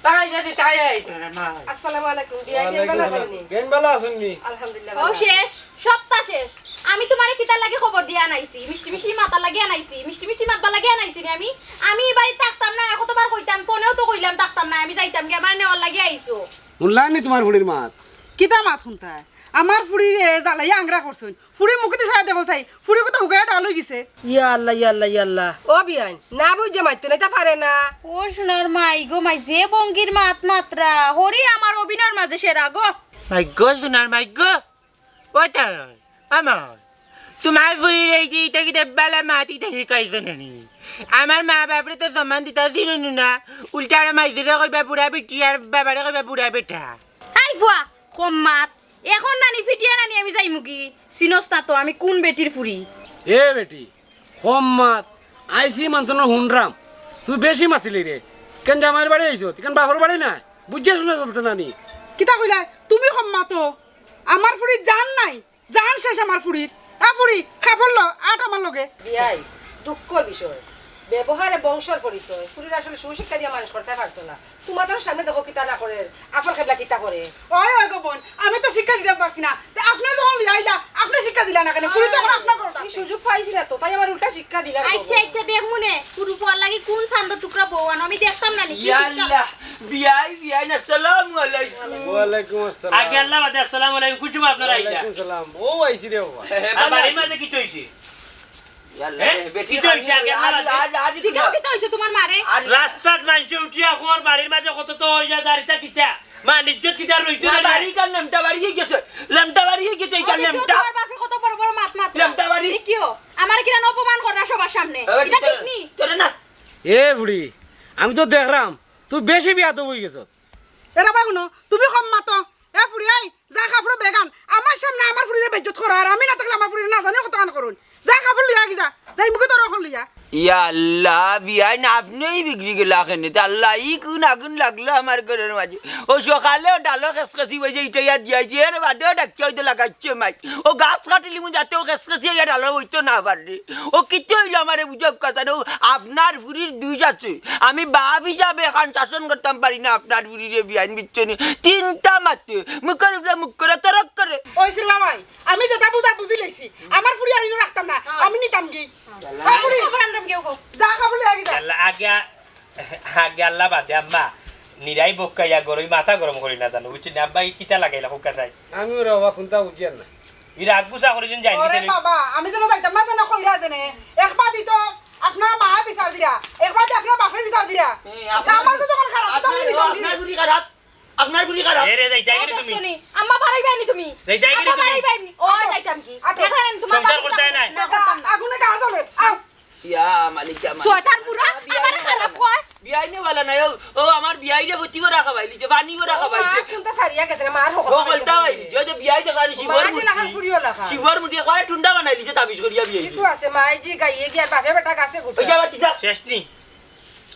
তাই যদি তাই আইছনা মা আসসালামু আলাইকুম বিয়াই ভালো আছেন বেন ভালো আছেন নি আলহামদুলিল্লাহ ও শেষ সপ্তাহ শেষ আমি তোমারে কিতা লাগে খবর দিয়া আনাইছি মিষ্টি মাতা লাগে আনাইছি মিষ্টি মাতবা লাগে আনাইছি আমি এবারে থাকতাম না কতবার কইতাম ফোনেও তো কইলাম থাকতাম না আমি যাইতাম কি আমার নেওয়ার লাগে আইছো শুনলাই নি তোমার বুড়ির মাত কিতা মাত শুনতা আমার ফুড়ি জ্বালাই আংরা করছুন ফুড়ি মুখতে চাই দেখো চাই ফুড়ি কথা হুগায় ডাল হয়ে গেছে ইয়া আল্লাহ ও বিয়াই না বুঝে মাইতো না এটা পারে না ও সোনার মাই গো মাই যে বঙ্গির মাত্রা হরি আমার অভিনয়ের মাঝে সেরা গো মাই গো সোনার মাই গো ওটা আমার তোমার বুড়ির এই যে ইটা কিটা বেলা মাটিতে শিকাইছে নানি আমার মা বাপরে তো সমান দিতা ছিল না উল্টা আর মাইজুরে কইবা বুড়া বেটি আর বাবারে কইবা বুড়া বেটা আই ফুয়া কম মাত এখন নানি ফিটিয়া নানি আমি যাইমু কি চিনস না তো আমি কোন বেটির ফুরি এ বেটি কম মাত আইসি মানছন হুনরাম তুই বেশি মাতিলি রে কেন জামাইর বাড়ি আইছো কেন বাপর বাড়ি না বুঝে শুনে চলতে নানি কিতা কইলা তুমি সম্মাতো আমার ফুড়ি জান নাই জান শেষ আমার ফুড়ির ফুড়ি খাফল আট আমার লগে বিয়াই দুঃখর বিষয় ব্যবহারে বংশের পরিচয় ফুরির আসলে সুশিক্ষা দিয়ে মানুষ করতে পারতো না তোমার তো সামনে দেখো কিতা না করে আপন খেবলা কিতা করে ওই গো বোন আমি তো শিক্ষা দিতে পারছি না আপনি যখন আইলা আপনি শিক্ষা দিলা না কেন ফুড়ি তো এখন আপনার কথা তুমি সুযোগ পাইছি না তো তাই আমার উল্টা শিক্ষা দিলা আচ্ছা দেখ মনে পুরু পর লাগি কোন ছান্দ টুকরা বউয়ান আমি দেখতাম না নি ইয়াল্লাহ বিয়াই আসসালামু আলাইকুম ওয়ালাইকুম আসসালাম আগে আল্লাহ বাদে আসসালামু আলাইকুম কুচুম আপনারা আইলা ওয়ালাইকুম সালাম ও আইছি রে বাবা আর বাড়ির মাঝে কি হইছে রাস্তাত মানুষে উঠিয়া খোয়ার বাড়ির মাঝে কত তো হয়ে যায় দাঁড়িয়ে কিতা মা নিশ্চয় কিতা রইছে বাড়ি কার লেমটা বাড়িয়ে গেছে লেমটা বাড়িয়ে গেছে এই লেমটা কত বড় বড় মাত মাত লেমটা বাড়ি কিও আমার কিনা অপমান করা সবার সামনে এটা ঠিক নি তোরে না এ বুড়ি আমি তো দেখলাম তুই বেশি বিয়া তো হয়ে গেছ এরা বাগুনো তুমি কম মাতো এ ফুড়ি আই যা কাপড় বেগান আমার সামনে আমার ফুড়িরে বেজ্জত করা আর আমি না থাকলে আমার ফুড়িরে না জানি কত কান করুন যা কাপড় লিয়া গিয়া যাই মুখে তোর এখন লিয়া ইয়া আল্লাহ বিয়াই না আপনিই বিক্রি গেলা কেন আল্লাহ ই কোন আগুন লাগলো আমার ঘরের মাঝে ও সকালেও ডালো খেসখেসি হয়েছে ইটা ইয়া দিয়াছে এর বাদেও ডাকিয়া হইতে লাগাইছে মাই ও গাছ কাটিলি মু যাতে ও খেসখেসি ইয়া ডালো হইতো না পারলে ও কিচ্ছু হইলো আমার বুঝক কথা না আপনার ফুরির দুই আছে আমি বাপ হিসাবে এখন শাসন করতাম পারি না আপনার ফুরিরে বিয়াইন বিচ্ছনি চিন্তা মাত্র মুখের উপরে মুখ করে তরক করে ওই সিলবা ভাই আমি যেটা বুঝার বুঝি লইছি আমার ফুড়ি আর ইনো রাখতাম না আমি নিতাম কি যা কাপড় লিয়া গিয়া আগে আল্লাহ বাদে আম্মা নিরাই বক্কাইয়া গরম মাথা গরম করি না জানো বুঝছি না আব্বা কিতা লাগাইলা হুকা চাই আমি বাবা কোনটা বুঝিয়ার না এর আগবুসা করে যেন যাই ওরে বাবা আমি যেন যাইতাম না যেন কইরা জানে একবার দিত আপনার মা বিচার দিরা একবার দি আপনার বাপে বিচার দিরা আমার তো যখন খারাপ তো আমি নিতাম আপনার গুলি খারাপ আপনার গুলি খারাপ এরে যাই যাই তুমি শুনি আম্মা পারাইবানি তুমি যাই যাই আম্মা তুমি পারাইবানি ও যাইতাম কি দেখেন তোমার সংসার করতে নাই না করতাম না আগুনে কাজ চলে আও ইয়া মালিক আমার শয়তান পুরা আমার খারাপ কয় বিয়াইনে वाला নাই ও আমার বিয়াইনে ভর্তি করে রাখা বাইলিছে পানি করে রাখা বাইছে কিন্তু সারিয়া গেছে মার হোক ও বলতা বাইলি যদি বিয়াই দেখানি শিবর মাঝে লাগান মুটি ফুরিও লাগা শিবর মুটি করে টুন্ডা বানাইলিছে তাবিজ করিয়া বিয়াই ঠিক আছে মাইজি গাইয়ে গিয়া বাপে বেটা গাছে গুটা ওই যাবা ঠিক শেষ নি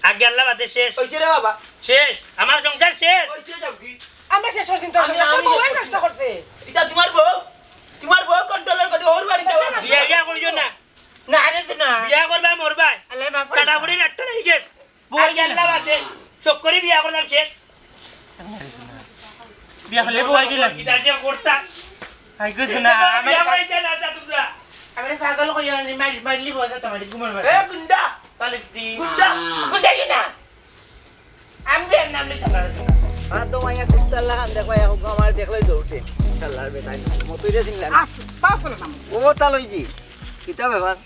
আগে আল্লাহ বাদে শেষ ওইছে রে বাবা শেষ আমার সংসার শেষ ওইছে যাও কি আমরা শেষ হইছিন তো আমি ওই নষ্ট করছে এটা তোমার বউ কন্ট্রোলার করে ওর বাড়ি যাও বিয়া বিয়া করিও না না রে না বিয়া করবা মরবা আল্লাহ মাফ টাটা করে রাখতে নাই গেছ আগে আল্লাহ বাদে চোখ করে বিয়া করলাম শেষ বিয়া হলে বউ আইগে লাগি ইদার যে করতা আই গো না আমি বিয়া করাইতে না তা তোমরা আমি পাগল কই আমি মাইলি বসে তোমার ঘুমার এ গুন্ডা পালিস্তি গুন্ডা না আমি বিয়ার নাম লিখতে পারছি আর তো মাইয়া কুত্তার লাগান দেখো এখন আমার দেখলেই দৌড়ছে শালার বেটাই মতুইরে চিনলেন আসো পাছলে নাম ও তালইজি কিতা ব্যাপার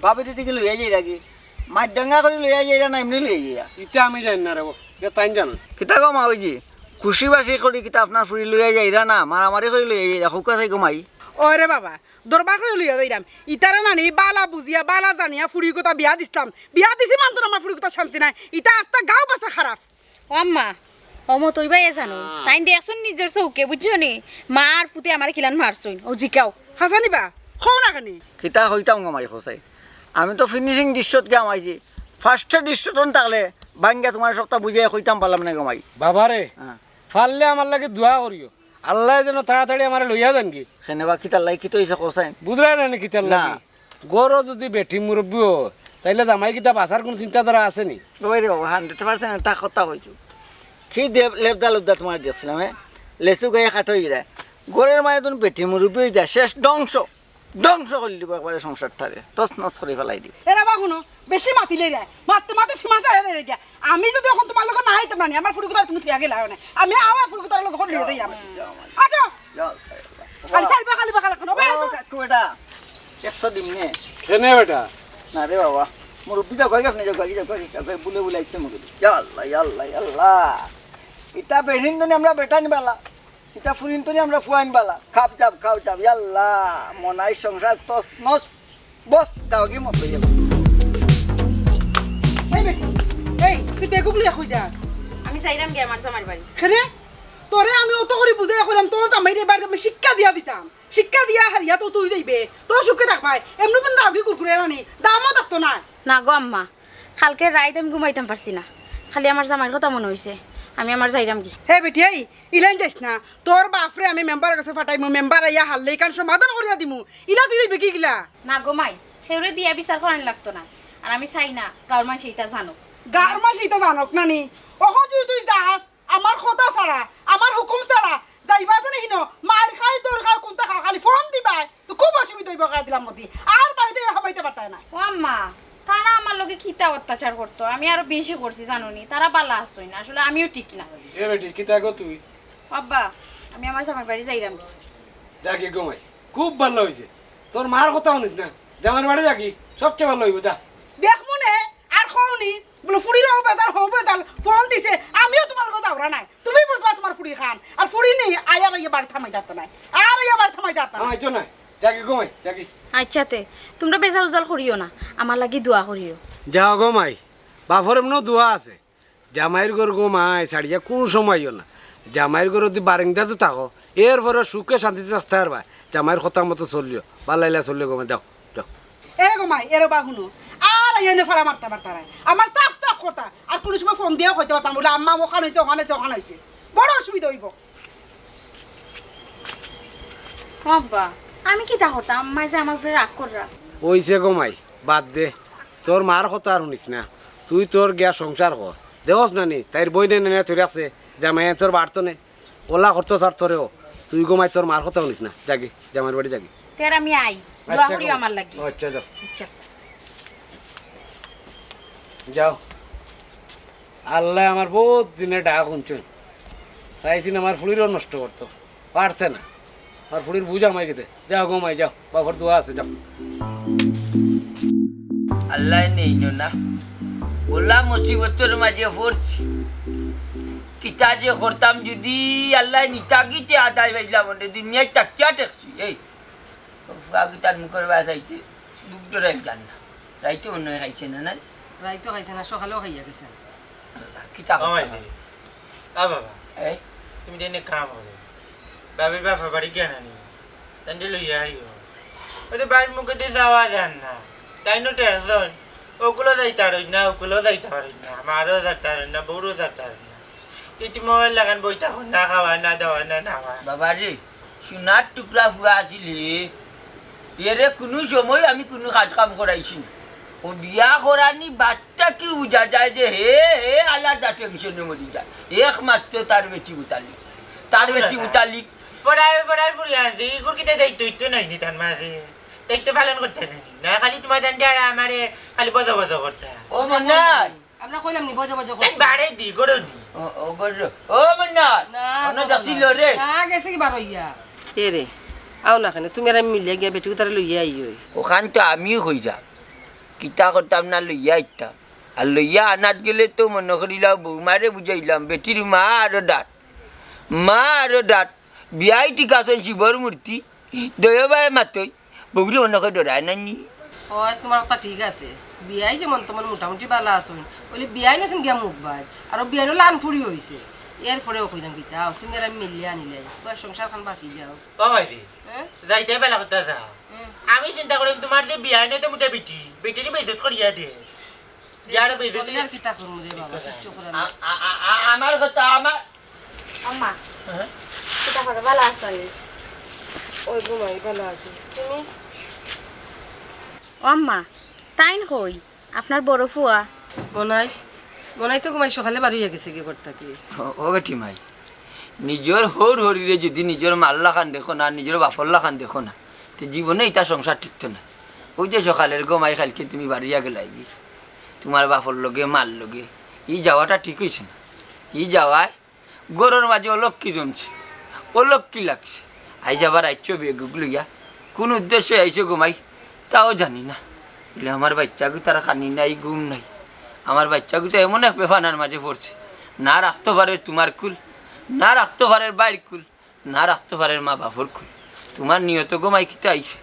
বাপে দিদি লইয়া যাই রাখি মাছ ডাঙ্গা করে লইয়া যাই না এমনি লইয়া যাই ইটা আমি জানি না রে তাই জানো কিতা গো মা ওইজি খুশি বাসি করি কিতা আপনার ফুরি লইয়া যাইরা না মারামারি করে লইয়া যাইরা হুকা চাই গমাই ওরে বাবা দরবার করে লইয়া যাইরাম ইতারে নানি বালা বুঝিয়া বালা জানিয়া ফুড়ি কথা বিয়া দিছিলাম বিয়া দিছি মানতো না আমার ফুড়ি কথা শান্তি নাই ইতা আস্তা গাও বাসা খারাপ ও আম্মা অমো তুই ভাই জানো তাই দেখছুন নিজের চৌকে বুঝছো নি মার ফুতে আমার কিলান মারছুন ও জিকাও হাসানিবা খো না কেন কিতা হইতাম গমাই খোসাই আমি তো ফিনিশিং দৃশ্যত গে আমাইছি ফার্স্টের দৃশ্যতন থাকলে ভাঙ্গা তোমার সপ্তাহ বুঝিয়ে কইতাম পারলাম না গমাই বাবারে হ্যাঁ ফাললে আমার লাগে দোয়া করিও আল্লাহ যেন তাড়াতাড়ি আমার লইয়া দেন কি সেনেবা কিতার লাই কিতো হইছে কোসাই বুঝলাই না কিতার না। লাগে গরো যদি বেঠি মুরব্বী হয় তাইলে জামাই কিতা বাঁচার কোন চিন্তাধারা আছে নি ওই রে বাবা 100% একটা কথা কইছো কি লেবদা লেবদা তোমার দেখছিলাম হ্যাঁ লেচু গায়ে কাটো ইরা গরের মায়ে তুমি বেঠি মুরব্বী হয়ে যায় শেষ ধ্বংস করে দিব একবারে সংসারটারে তছ নছ করে ফেলাই দিব এরা বা শুনো বেশি মাতিলে রে মারতে মারতে সীমা ছাড়া দেয় রে আমি যদি এখন তোমার লোক না আইতাম না আমার ফুড়ি কথা তুমি থিয়া গেলা না আমি আমার ফুড়ি কথা লোক হলিয়ে দেই আমি আটো খালি সাইবা খালি বাকালা কোন কাকু বেটা 100 দিম নে কেনে বেটা না রে বাবা মুরব্বী তো কই আপনি যাও বুলে বুলে ইচ্ছে মুখে ইয়া আল্লাহ ইতা বেহিন তো আমরা বেটা নিবালা ইতা ফুরিন তো আমরা ফুয়াইন বালা খাপ চাপ ইয়াল্লাহ মনাই সংসার তস নস বস দাও কি মত হইয়া এই বেটি এই তুই বেগুক লিয়া কই যাস আমি চাইলাম গে আমার জামার বাড়ি কেনে তোরে আমি অত করে বুঝাই কইলাম তোর জামাই রে বাড়িতে আমি শিক্ষা দিয়া দিতাম শিক্ষা দিয়া হারিয়া তো তুই যাইবে তোর সুখে থাকবাই এমনি দিন দাবি কুরকুরে রানি দামও থাকতো না না গো আম্মা কালকে রাইত আমি ঘুমাইতাম পারছি না খালি আমার জামাইয়ের কথা মনে হইছে আমি আমার যাইরাম কি হে বেটি এই ইলাইন যাইস না তোর বাপরে আমি মেম্বারের কাছে ফাটাইমু মেম্বার আইয়া হারলে কান সমাধান করিয়া দিমু ইলা তুই যাইবে কি গিলা না গো মাই সেউরে দিয়া বিচার করান লাগতো না আর আমি চাই না গাঁর মানুষ এইটা জানো গার মাস এটা জানক নানি অখন যদি তুই যাস আমার কথা ছাড়া আমার হুকুম ছাড়া যাইবা জানে হিনো মার খাই তোর খাই কোনটা খালি ফোন দিবা তো খুব অসুবিধা হইব গায়ে দিলাম মতি আর বাড়িতে খাবাইতে পারতাই না ও আম্মা তারা আমার লোকে খিতা অত্যাচার করতো আমি আরো বেশি করছি জানোনি তারা পালা আসছই না আসলে আমিও ঠিক না এ বেটি কিতা গো তুই আব্বা আমি আমার জামাই বাড়ি যাইরাম কি দেখে গমাই খুব ভালো হয়েছে তোর মার কথা শুনিস না জামার বাড়ি যাকি সবচেয়ে ভালো হইব যা দেখ মনে আর খওনি বলে ফুড়ির বেজাল হো বেজাল ফোন দিছে আমিও তোমার কাছে যাওরা নাই তুমি বুঝবা তোমার ফুড়ি খান আর ফুড়ি নেই আয়ার ইয়ে বাড়ি থামাই যাত নাই আর ইয়ে বাড়ি থামাই যাত আমার আইছো না যাকি ঘুমাই যাকি আচ্ছাতে তোমরা বেজাল উজাল করিও না আমার লাগি দোয়া করিও যাও ঘুমাই বাপর এমন দোয়া আছে জামাইয়ের ঘর ঘুমাই ছাড়িয়া কোন সময়ও না জামাইয়ের ঘর যদি বারিংদাতে থাকো এরপরে সুখে শান্তিতে থাকতে পারবা জামাইয়ের কথা মতো চললিও ভালাইলা চললে ঘুমাই যাও যাও এরকম এর বা শুনো আর এনে ফাড়া মারতে পারতা নাই আমার সাফ সাফ কথা আর কোন সময় ফোন দিয়েও কইতে পারতাম বলে আম্মা ওখানে হয়েছে ওখানে হয়েছে ওখানে হয়েছে বড় অসুবিধা হইব আব্বা আমি কি তা হতাম মা যে আমার উপরে রাগ কররা ওইসে ঘুমাই বাদ দে তোর মার কথা আর শুনিস না তুই তোর গিয়া সংসার কর দেওস না নি তাইর বই নে নে তোর আছে জামাই তোর বাড়তো নে ওলা করতো স্যার তোরেও তুই ঘুমাই তোর মার কথা শুনিস না যাগি জামাইয়ের বাড়ি যাগি তের আমি আই দোয়া করিও আমার লাগি আচ্ছা যাও আচ্ছা যাও আল্লাহ আমার বহুত দিনে ডাক শুনছেন চাইছিন আমার ফুলিরও নষ্ট করতো পারছে না আমার ফুলির বুঝা মাই গেছে যাও ঘুমাই যাও বাবার দোয়া আছে যাও আল্লাহ নেই না ওলা মুসিবতের মাঝে পড়ছি কিতা যে করতাম যদি আল্লাহ নিতাগিতে আদায় পাইলাম দুনিয়ায় টাকিয়া টেকছি এই গীতার মুখের বাসাইতে দুগ্ধ রাখলাম না রাইতে অন্য খাইছে না না রাইতো খাইছে না সকালেও খাইয়া গেছে আল্লাহ কিতা বাবা এই তুমি দেনে কাম হবে বাবির বাপা বাড়ি গেল নি তান্ডে লইয়া আইও ওই তো বাড়ির মুখে দিয়ে যাওয়া যান না তাই নো টেনশন ওগুলো যাইতে পারি না ওগুলো যাইতে পারি না আমারও যাইতে পারি না বউরও যাইতে পারি না কিন্তু মোবাইল লাগান বইটা না খাওয়া না দেওয়া না নাওয়া বাবা রে সোনার টুকরা ফুয়া আসিলে এরে কোনো সময় আমি কোনো কাজ কাম করাইছি না ও বিয়া করানি বাচ্চা কি বুঝা যায় যে হে হে আলাদা টেনশনে মরি যায় একমাত্র তার বেটি উতালিক পড়ার পড়ে আনছি এগুলো কিতা দায়িত্ব ইত্য নাই নি তার মাঝে দায়িত্ব পালন করতে নাই না খালি তোমার জানতে আর আমারে খালি বজা বজা করতে ও মন্নার আমরা কইলাম নি বজা বজা তাই বাড়ে দি গড়ো দি ও গরো ও মন্নার অন্য যাচ্ছিল রে না গেছে কি বার হইয়া এ রে আও না কেন তুমি আর আমি মিলিয়া গিয়া বেটি তারা লইয়া আইও ওখান তো আমিও হই যাম কিতা করতাম না লইয়া আইতাম আর লইয়া আনাত গেলে তো মনে করিলাম বৌমারে বুঝাইলাম বেটির মা আরো ডাট বিয়াই টিকা আছেন শিবর মূর্তি দয়বাই মাতই বগুলি মনে করে ডরায় নানি ও তোমার কথা ঠিক আছে বিয়াই যেমন তোমার মোটামুটি ভালো আছো বলে বিয়াই নছেন গিয়া মুখ বাজ আর বিয়াই লান ফুরি হইছে এরপরেও কইলাম কিতা তুমি আর আমি মিলিয়া আনিলে তোমার সংসার খান বাঁচি যাও বাবাই দি হ্যাঁ যাইতে বেলা কথা যাও আমি চিন্তা করিম তোমার যে বিয়া নাই তো মোটা বেটির বেজত করিয়া দে বিয়ার বেজত আর কিতা করমু রে বাবা কিচ্ছু করে না আমার কথা আমার আম্মা কিতা করে ভালো আছেন ওই ঘুমাই ভালো আছে তুমি ও আম্মা তাইন কই আপনার বড় ফুয়া মনাই তো ঘুমাই সকালে বাড়ি হয়ে গেছে কি করতে কি ও বেটি মাই নিজের হরিরে যদি নিজের মাল্লা খান দেখো না নিজের বাফল্লা খান দেখো না তো জীবনে এটা সংসার টিকতো না ওই যে সকালের গমাই খালকে তুমি বাড়িয়া গেলাই তোমার বাপর লগে মাল লগে ই যাওয়াটা ঠিক হয়েছে না ই যাওয়ায় গরুর মাঝে অলক্ষী জমছে অলক্ষী লাগছে আই যাবার আইছো বেগুক লইয়া কোন উদ্দেশ্যে আইছো ঘুমাই তাও জানি না বলে আমার বাচ্চাকে তারা খানি নাই ঘুম নাই আমার বাচ্চাকে তো এমন এক বেফানার মাঝে পড়ছে না রাখতে পারে তোমার কুল না রাখতে পারে বাইর কুল না রাখতে পারে মা বাপর কুল তোমার নিয়ত ঘুমাই কিতে আইছে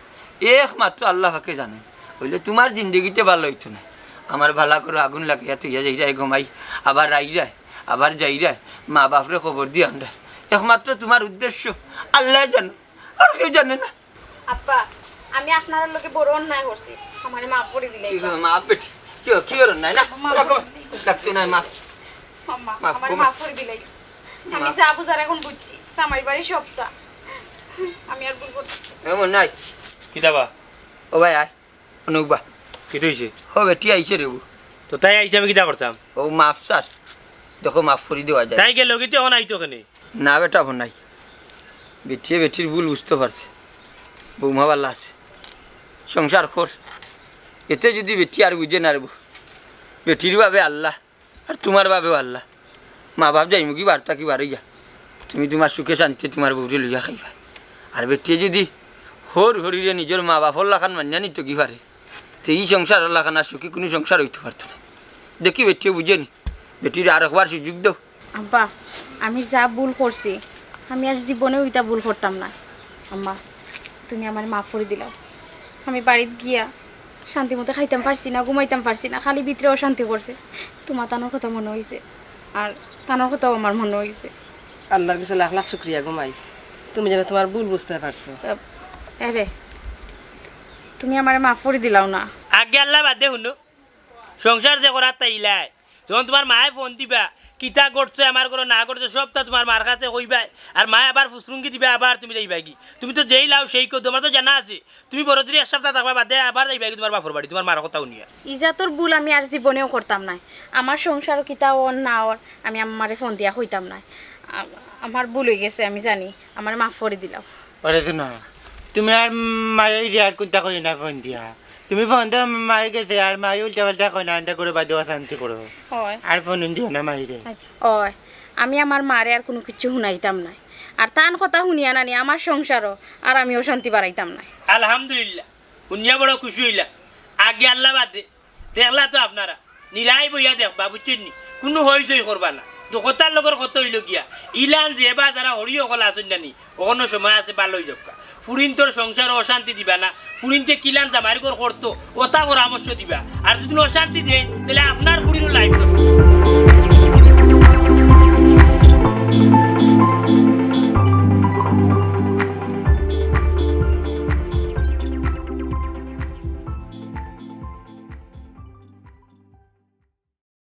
একমাত্র আল্লাহ ফাঁকে জানেন বললে তোমার জিন্দগিতে ভালো হইতো না আমার ভালা করে আগুন লাগিয়া তুইয়া যাই যায় ঘুমাই আবার রাই যায় আবার যাই যায় মা বাপরে খবর দিয়ে আনরা একমাত্র তোমার উদ্দেশ্য আল্লাহ জানে আর কেউ জানে না আব্বা আমি আপনার লগে বড় অন্যায় করছি আমারে মাফ করে দিলে মা বেটি কি ওর নাই না ডাকতে নাই মা আম্মা মাফ আমারে করো। মাফ করে দিলে আমি যা বুঝার এখন বুঝছি আমার বাড়ি সবটা আমি আর বলবো না। এমন নাই কি দাবা ও ভাই আয় অনুকবা কি হয়েছে ও বেটি আইছে রে তো তাই আইসি আমি কিতা করতাম ও মাফ স্যার দেখো মাফ করে দেওয়া যায় তাই গেল কিন্তু এখন আইতো কেনে না বেটা বোন নাই বেটির ভুল বুঝতে পারছে বৌমা পাল্লা আছে সংসার খোর এতে যদি বেটি আর বুঝে না রে বেটির ভাবে আল্লাহ আর তোমার ভাবেও আল্লাহ মা বাপ যাইমু কি বার্তা কি বারইয়া তুমি তোমার সুখে শান্তি তোমার বউরে লইয়া খাইবা আর বেটিয়ে যদি হরিরে নিজের মা বাপর লাখান মান্যা নিত কি পারে এই সংসার হল্লা না সুখী কোনো সংসার হইতে পারতো না দেখি বেটিও বুঝেনি বেটির আর একবার সুযোগ দাও আব্বা আমি যা ভুল করছি আমি আর জীবনেও এটা ভুল করতাম না আম্মা তুমি আমার মাফ করে দিলাও আমি বাড়িতে গিয়া শান্তি মতো খাইতাম পারছি না ঘুমাইতাম পারছি না খালি ভিতরে অশান্তি করছে তোমার তানোর কথা মনে হয়েছে আর তানোর কথাও আমার মনে হয়েছে আল্লাহর কাছে লাখ লাখ শুক্রিয়া ঘুমাই তুমি যেন তোমার ভুল বুঝতে পারছো আরে তুমি আমার মাফ করে দিলাও না আগে আল্লাহ বাদে শুনো সংসার যে করার তাইলাই যখন তোমার মায়ে ফোন দিবা কিতা করছে আমার করে না করছে সব তা তোমার মার কাছে কইবা আর মায়ে আবার ফুসরুঙ্গি দিবা আবার তুমি যাইবা কি তুমি তো যেই লাও সেই কো তোমার তো জানা আছে তুমি বড় যদি এক সপ্তাহ থাকবা বাদে আবার যাইবা কি তোমার বাপর বাড়ি তোমার মার কথা শুনিয়া ইজাতর ভুল আমি আর জীবনেও করতাম না আমার সংসারও কিতা ওর না ওর আমি আমারে ফোন দিয়া হইতাম না আমার ভুল হয়ে গেছে আমি জানি আমার মাফ করে দিলাম ওরে শোনো তুমি আর মায়ের রিয়ার কুত্তা করি না ফোন দিয়া তুমি ফোন তো মায়ের গেছে আর মায়ের উল্টা পাল্টা কই না আনটা করে বাদ শান্তি করো হয় আর ফোন দিও না মাইরে ওই আমি আমার মারে আর কোনো কিছু শুনাইতাম না আর তান কথা শুনিয়া নানি আমার সংসারও আর আমিও শান্তি বাড়াইতাম না আলহামদুলিল্লাহ শুনিয়া বড় খুশি হইলা আগে আল্লাহ বাদে দেখলা তো আপনারা নিলাই বইয়া দেখবা বুঝছেন নি কোনো হইচই করবা না তো কথার লগর কত হইল গিয়া ইলান যে বা যারা হরি অকল আসুন জানি অন্য সময় আছে ভালো হয়ে যাবকা ফুরিন তোর সংসার অশান্তি দিবা না ফুরিনতে কিলান জামারি কর করতো ওটা পরামর্শ দিবা আর যদি অশান্তি দেয় তাহলে আপনার ফুরিনও লাইফ নষ্ট